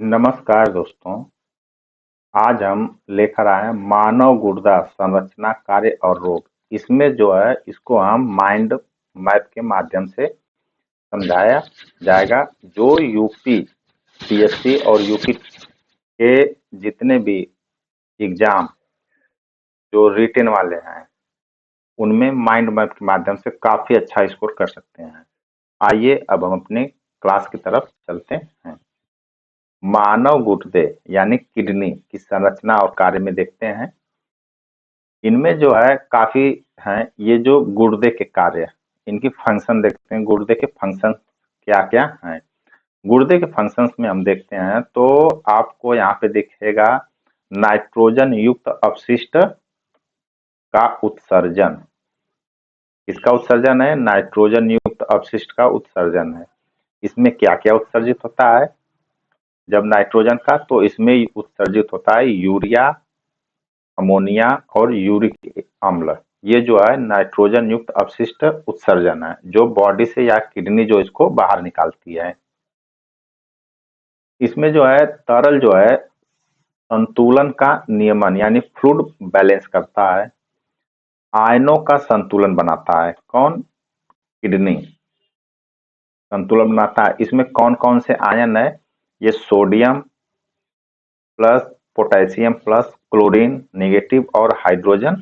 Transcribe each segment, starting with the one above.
नमस्कार दोस्तों। आज हम लेकर आए हैं मानव गुर्दा संरचना, कार्य और रोग। इसमें जो है इसको हम माइंड मैप के माध्यम से समझाया जाएगा। जो यूपी पीएससी और यूपी के जितने भी एग्जाम जो रिटेन वाले हैं उनमें माइंड मैप के माध्यम से काफी अच्छा स्कोर कर सकते हैं। आइए अब हम अपने क्लास की तरफ चलते हैं। मानव गुर्दे यानी किडनी की संरचना और कार्य में देखते हैं। इनमें जो है काफी हैं। ये जो गुर्दे के कार्य, इनकी फंक्शन देखते हैं। गुर्दे के फंक्शन क्या क्या हैं? गुर्दे के फंक्शंस में हम देखते हैं तो आपको यहाँ पे दिखेगा नाइट्रोजन युक्त अपशिष्ट का उत्सर्जन। किसका उत्सर्जन है? नाइट्रोजन युक्त अपशिष्ट का उत्सर्जन है। इसमें क्या क्या उत्सर्जित होता है? जब नाइट्रोजन का, तो इसमें उत्सर्जित होता है यूरिया, अमोनिया और यूरिक अम्ल। ये जो है नाइट्रोजन युक्त अपशिष्ट उत्सर्जन है, जो बॉडी से या किडनी जो इसको बाहर निकालती है। इसमें जो है तरल जो है संतुलन का नियमन यानी फ्लूइड बैलेंस करता है। आयनों का संतुलन बनाता है। कौन? किडनी संतुलन बनाता है। इसमें कौन कौन से आयन है? ये sodium plus, potassium plus, chlorine negative और हाइड्रोजन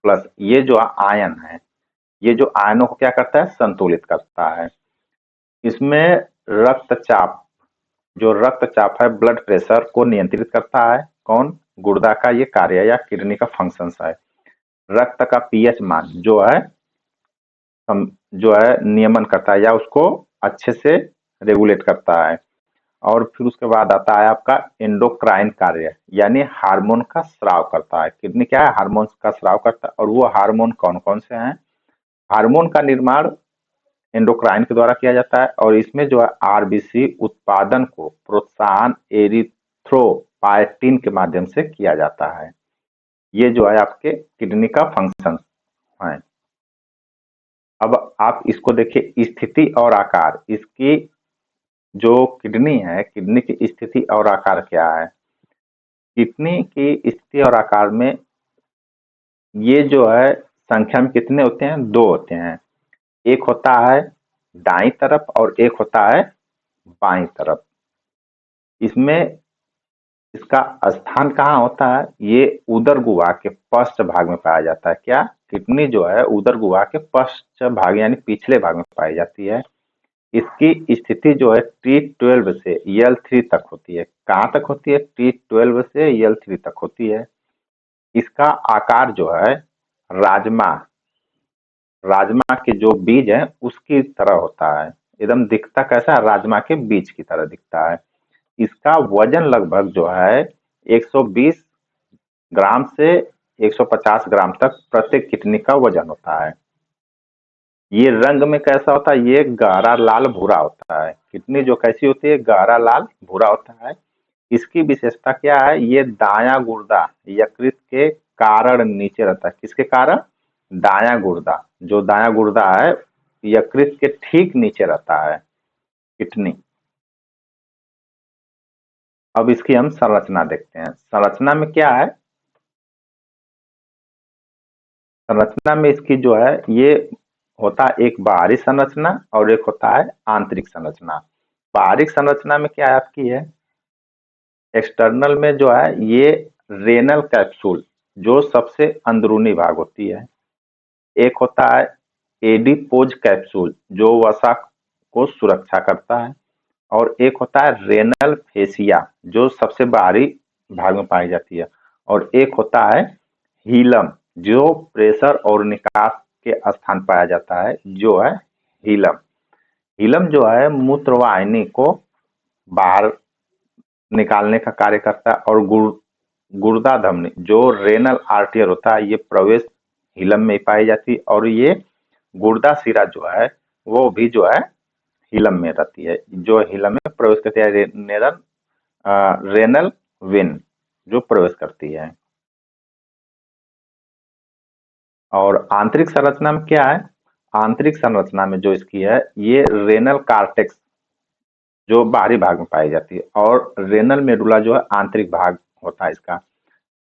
प्लस। ये जो आयन है, ये जो आयनों को क्या करता है? संतुलित करता है। इसमें रक्तचाप, जो रक्तचाप है, ब्लड प्रेशर को नियंत्रित करता है। कौन? गुर्दा का ये कार्य या किडनी का फंक्शन है। रक्त का पीएच मान जो है जो है नियमन करता है या उसको अच्छे से रेगुलेट करता है। और फिर उसके बाद आता है आपका एंडोक्राइन कार्य, यानी हार्मोन का स्राव करता है। किडनी क्या है? हार्मोन का स्राव करता है। और वो हार्मोन कौन कौन से हैं? हार्मोन का निर्माण एंडोक्राइन के द्वारा किया जाता है। और इसमें जो है आरबीसी उत्पादन को प्रोत्साहन एरिथ्रोपायटिन के माध्यम से किया जाता है। ये जो है आपके किडनी का फंक्शन है। अब आप इसको देखिए, स्थिति और आकार। इसकी जो किडनी है, किडनी की स्थिति और आकार क्या है? किडनी की स्थिति और आकार में ये जो है संख्या में कितने होते हैं? दो होते हैं। एक होता है दाईं तरफ और एक होता है बाईं तरफ। इसमें इसका स्थान कहाँ होता है? ये उदर गुहा के पश्च भाग में पाया जाता है। क्या? किडनी जो है उदर गुहा के पश्च भाग यानी पिछले भाग में पाई जाती है। इसकी स्थिति जो है T12 से L3 तक होती है। कहाँ तक होती है? T12 से L3 तक होती है। इसका आकार जो है राजमा, राजमा के जो बीज है उसकी तरह होता है। एकदम दिखता कैसा है? राजमा के बीज की तरह दिखता है। इसका वजन लगभग जो है 120 ग्राम से 150 ग्राम तक प्रत्येक किडनी का वजन होता है। ये रंग में कैसा होता है? ये गहरा लाल भूरा होता है। किडनी जो कैसी होती है? गहरा लाल भूरा होता है। इसकी विशेषता क्या है? ये दायां गुर्दा यकृत के कारण नीचे रहता है। किसके कारण? दायां गुर्दा, जो दायां गुर्दा है यकृत के ठीक नीचे रहता है किडनी। अब इसकी हम संरचना देखते हैं। संरचना में क्या है? संरचना में इसकी जो है ये होता है एक बाहरी संरचना और एक होता है आंतरिक संरचना। बाहरी संरचना में क्या है आपकी है? एक्सटर्नल में जो है ये रेनल कैप्सूल जो सबसे अंदरूनी भाग होती है। एक होता है एडिपोज कैप्सूल जो वसा को सुरक्षा करता है। और एक होता है रेनल फेसिया जो सबसे बाहरी भाग में पाई जाती है। और एक होता है हीलम जो प्रेशर और निकास के स्थान पाया जाता है, जो है हीलम। हीलम जो है मूत्रवाहिनी को बाहर निकालने का कार्य करता है। और गुर्दा धमनी जो रेनल आर्टियर होता है, ये प्रवेश हीलम में पाई जाती है। और ये गुर्दा शिरा जो है वो भी जो है हीलम में रहती है, जो हीलम में प्रवेश करती है। रेनल वेन जो प्रवेश करती है। और आंतरिक संरचना में क्या है? आंतरिक संरचना में जो इसकी है ये रेनल कार्टेक्स जो बाहरी भाग में पाई जाती है, और रेनल मेडुला जो है आंतरिक भाग होता है इसका।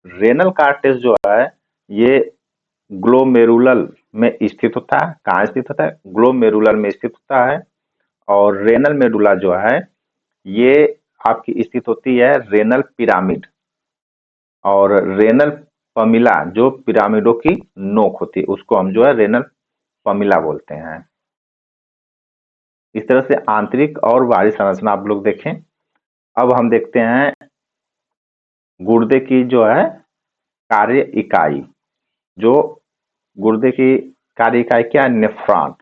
रेनल कार्टेज जो है ये ग्लोमेरुलर में स्थित होता है। कहाँ स्थित होता है? ग्लोमेरुलर में स्थित होता है। और रेनल मेडुला जो है ये आपकी स्थित होती है रेनल पिरामिड, और रेनल पमिला जो पिरामिडों की नोक होती है उसको हम जो है रेनल पमिला बोलते हैं। इस तरह से आंतरिक और बाहरी संरचना आप लोग देखें। अब हम देखते हैं गुर्दे की जो है कार्य इकाई। जो गुर्दे की कार्य इकाई क्या है? नेफ्रॉन।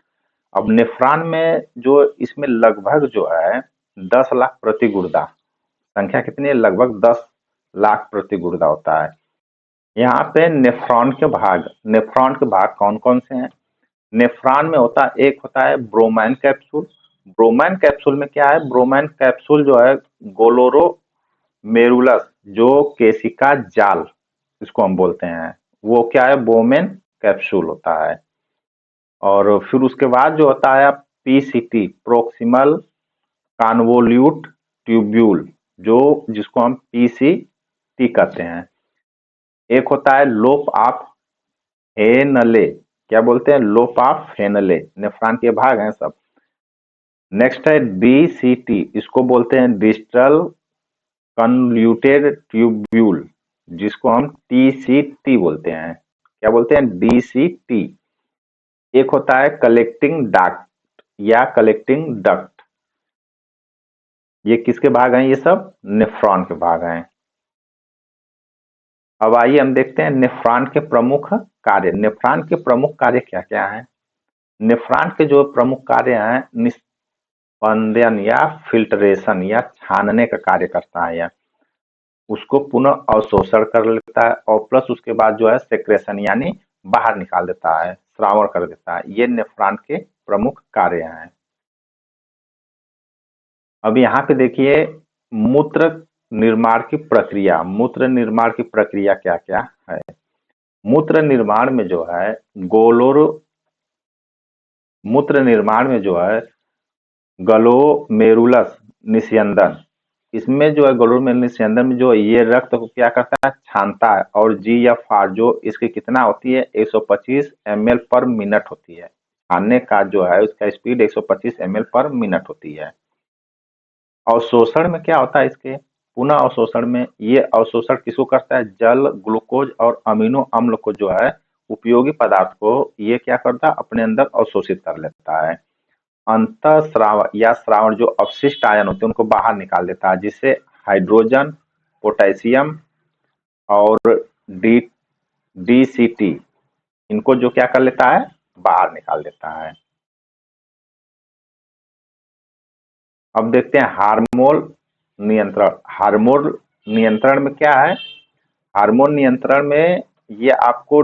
अब नेफ्रॉन में जो इसमें लगभग जो है 10 लाख प्रति गुर्दा, संख्या कितनी है? लगभग 10 लाख प्रति गुर्दा होता है। यहाँ पे नेफ्रॉन के भाग कौन कौन से हैं? नेफ्रॉन में होता है, एक होता है ब्रोमाइन कैप्सूल। ब्रोमाइन कैप्सूल में क्या है? ब्रोमाइन कैप्सूल जो है गोलोरो मेरुलस जो केशिका जाल इसको हम बोलते हैं, वो क्या है? बोमेन कैप्सूल होता है। और फिर उसके बाद जो होता है पीसीटी, प्रोक्सिमल कन्वोल्यूट ट्यूब्यूल, जो जिसको हम पीसीटी कहते हैं। एक होता है लोप ऑफ हेनले, क्या बोलते हैं? लोप ऑफ हेनले। नेफ्रॉन के भाग हैं सब। नेक्स्ट है डीसीटी, इसको बोलते हैं डिस्टल कन्वल्यूटेड ट्यूब्यूल, जिसको हम टीसीटी बोलते हैं। क्या बोलते हैं? डीसीटी। एक होता है कलेक्टिंग डक्ट या कलेक्टिंग डक्ट। ये किसके भाग हैं? ये सब नेफ्रॉन के भाग हैं। अब आइए हम देखते हैं नेफ्रॉन के प्रमुख कार्य। नेफ्रॉन के प्रमुख कार्य क्या क्या हैं? नेफ्रॉन के जो प्रमुख कार्य हैं, निस्पंदन या फिल्ट्रेशन या छानने का कार्य करता है, या उसको पुनः अवशोषण कर लेता है, और प्लस उसके बाद जो है सेक्रेशन यानी बाहर निकाल देता है, श्रावण कर देता है। ये नेफ्रॉन के प्रमुख कार्य हैं। अब यहाँ पे देखिए मूत्र निर्माण की प्रक्रिया। मूत्र निर्माण की प्रक्रिया क्या क्या है? मूत्र निर्माण में जो है मूत्र निर्माण में जो है ग्लोमेरुलस निस्यंदन, इसमें जो है ग्लोमेरुलस निस्यंदन में जो ये रक्त को क्या करता है? छानता है। और जीएफआर जो इसकी कितना होती है? 125 ml पर मिनट होती है। छानने का जो है उसका स्पीड 125 ml पर मिनट होती है। अवशोषण में क्या होता है इसके? पुनः अवशोषण में ये अवशोषण किसको करता है? जल, ग्लूकोज और अमीनो अम्ल को जो है उपयोगी पदार्थ को ये क्या करता है? अपने अंदर अवशोषित कर लेता है। अंतःस्राव या श्रावण जो अवशिष्ट आयन होते हैं उनको बाहर निकाल देता है, जिससे हाइड्रोजन, पोटेशियम और डी डीसीटी इनको जो क्या कर लेता है? बाहर निकाल देता है। अब देखते हैं हार्मोन नियंत्रण। हार्मोन नियंत्रण में क्या है? हार्मोन नियंत्रण में ये आपको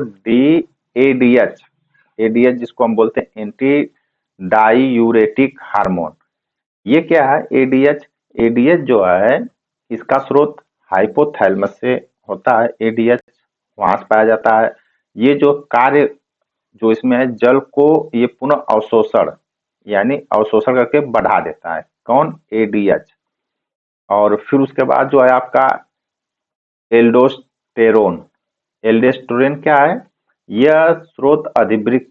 एडीएच, एडीएच जिसको हम बोलते हैं एंटी डाईयूरेटिक हार्मोन, ये क्या है? एडीएच। एडीएच जो है इसका स्रोत हाइपोथैलेमस से होता है। एडीएच वहां से पाया जाता है। ये जो कार्य जो इसमें है, जल को ये पुनः अवशोषण यानी अवशोषण करके बढ़ा देता है। कौन? एडीएच। और फिर उसके बाद जो है आपका एल्डोस्टेरोन। एल्डोस्टेरोन क्या है? यह स्रोत अधिवृक्क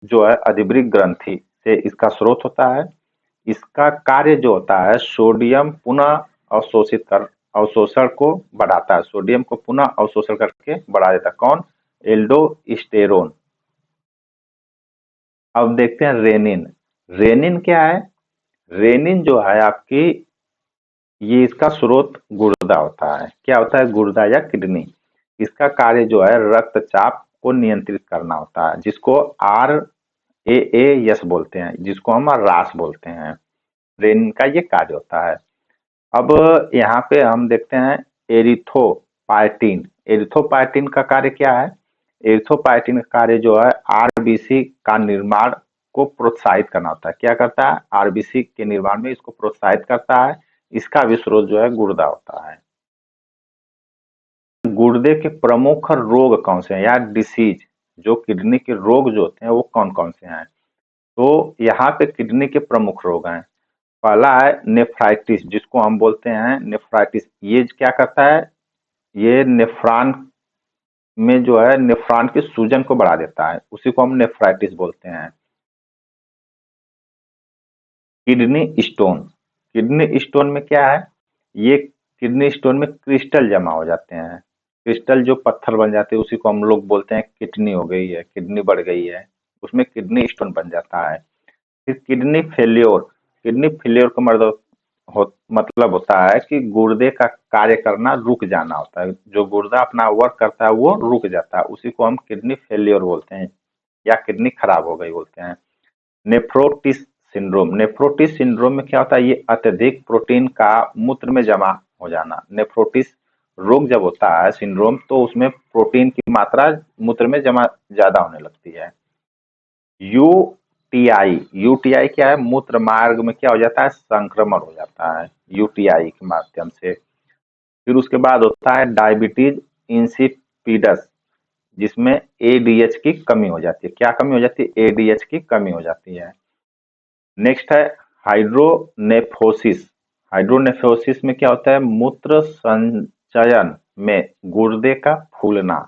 जो है अधिवृक्क ग्रंथि से इसका स्रोत होता है। इसका कार्य जो होता है सोडियम पुनः अवशोषण को बढ़ाता है। सोडियम को पुनः अवशोषण करके बढ़ा देता है। कौन? एल्डोस्टेरोन। अब देखते हैं रेनिन। रेनिन क्या है? रेनिन जो है आपकी ये इसका स्रोत गुर्दा होता है। क्या होता है? गुर्दा या किडनी। इसका कार्य जो है रक्तचाप को नियंत्रित करना होता है, जिसको RAAS बोलते हैं, जिसको हम रास बोलते हैं। रेनिन का ये कार्य होता है। अब यहाँ पे हम देखते हैं एरिथ्रोपायटिन। एरिथ्रोपायटिन का कार्य क्या है? एरिथ्रोपायटिन का कार्य जो है आरबीसी का निर्माण को प्रोत्साहित करना होता है। क्या करता है? आरबीसी के निर्माण में इसको प्रोत्साहित करता है। इसका भी स्रोत जो है गुर्दा होता है। गुर्दे के प्रमुख रोग कौन से हैं या डिसीज, जो किडनी के रोग जो होते हैं वो कौन कौन से हैं? तो यहाँ पे किडनी के प्रमुख रोग हैं। पहला है नेफ्राइटिस, जिसको हम बोलते हैं नेफ्राइटिस। ये क्या करता है, ये नेफ्रॉन में जो है नेफ्रॉन की सूजन को बढ़ा देता है, उसी को हम नेफ्राइटिस बोलते हैं। किडनी स्टोन, किडनी स्टोन में क्या है, ये किडनी स्टोन में क्रिस्टल जमा हो जाते हैं, क्रिस्टल जो पत्थर बन जाते हैं, उसी को हम लोग बोलते हैं किडनी हो गई है, किडनी बढ़ गई है, उसमें किडनी स्टोन बन जाता है। फिर किडनी फेल्योर, किडनी फेल्योर का मतलब होता है कि गुर्दे का कार्य करना रुक जाना होता है, जो गुर्दा अपना वर्क करता है वो रुक जाता है, उसी को हम किडनी फेल्योर बोलते हैं या किडनी खराब हो गई बोलते हैं। नेफ्रोटिस सिंड्रोम, नेफ्रोटिस सिंड्रोम में क्या होता है, ये अत्यधिक प्रोटीन का मूत्र में जमा हो जाना। नेफ्रोटिस रोग जब होता है सिंड्रोम, तो उसमें प्रोटीन की मात्रा मूत्र में जमा ज्यादा होने लगती है। यूटीआई, यूटीआई क्या है, मूत्र मार्ग में क्या हो जाता है, संक्रमण हो जाता है यूटीआई के माध्यम से। फिर उसके बाद होता है डायबिटीज इंसिपिडस, जिसमें एडीएच की कमी हो जाती है। क्या कमी हो जाती है, एडीएच की कमी हो जाती है। नेक्स्ट है हाइड्रोनेफ्रोसिस, हाइड्रोनेफ्रोसिस में क्या होता है, मूत्र संचयन में गुर्दे का फूलना।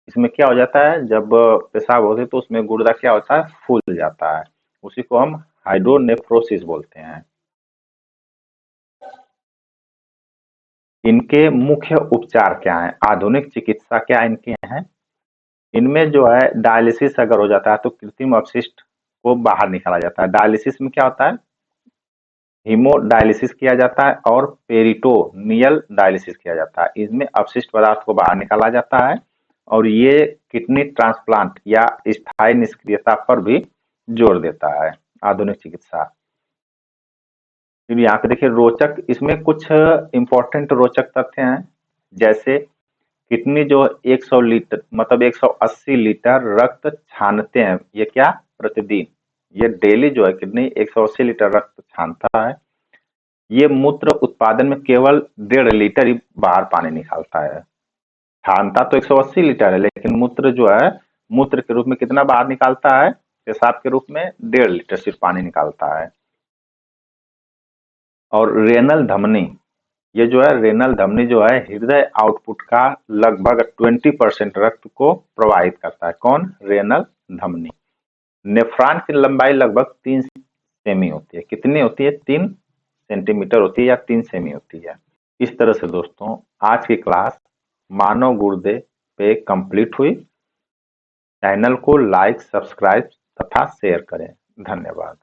इसमें क्या हो जाता है, जब पेशाब होते तो उसमें गुर्दा क्या होता है, फूल जाता है, उसी को हम हाइड्रोनेफ्रोसिस बोलते हैं। इनके मुख्य उपचार क्या है, आधुनिक चिकित्सा क्या इनके हैं, इनमें जो है डायलिसिस अगर हो जाता है तो कृत्रिम अपशिष्ट को बाहर निकाला जाता है। डायलिसिस में क्या होता है, हीमोडायलिसिस किया जाता है और पेरिटोनियल डायलिसिस किया जाता है। इसमें अपशिष्ट पदार्थ को बाहर निकाला जाता है और ये किडनी ट्रांसप्लांट या स्थायी निष्क्रियता पर भी जोर देता है आधुनिक चिकित्सा। फिर यहाँ पे देखिए रोचक, इसमें कुछ इंपॉर्टेंट रोचक तथ्य हैं, जैसे किडनी जो 100 लीटर मतलब 180 लीटर रक्त छानते हैं, ये क्या, प्रतिदिन, ये डेली जो है किडनी 180 लीटर रक्त छानता है। ये मूत्र उत्पादन में केवल 1.5 लीटर ही बाहर पानी निकालता है। छानता तो 180 लीटर है, लेकिन मूत्र जो है, मूत्र के रूप में कितना बाहर निकालता है, पेशाब के रूप में 1.5 लीटर सिर्फ पानी निकालता है। और रेनल धमनी, ये जो है रेनल धमनी जो है हृदय आउटपुट का लगभग 20% रक्त को प्रवाहित करता है। कौन, रेनल धमनी। नेफ्रॉन की लंबाई लगभग 3 सेमी होती है, कितनी होती है, 3 सेंटीमीटर होती है या 3 सेमी होती है। इस तरह से दोस्तों आज की क्लास मानव गुर्दे पे कंप्लीट हुई। चैनल को लाइक, सब्सक्राइब तथा शेयर करें। धन्यवाद।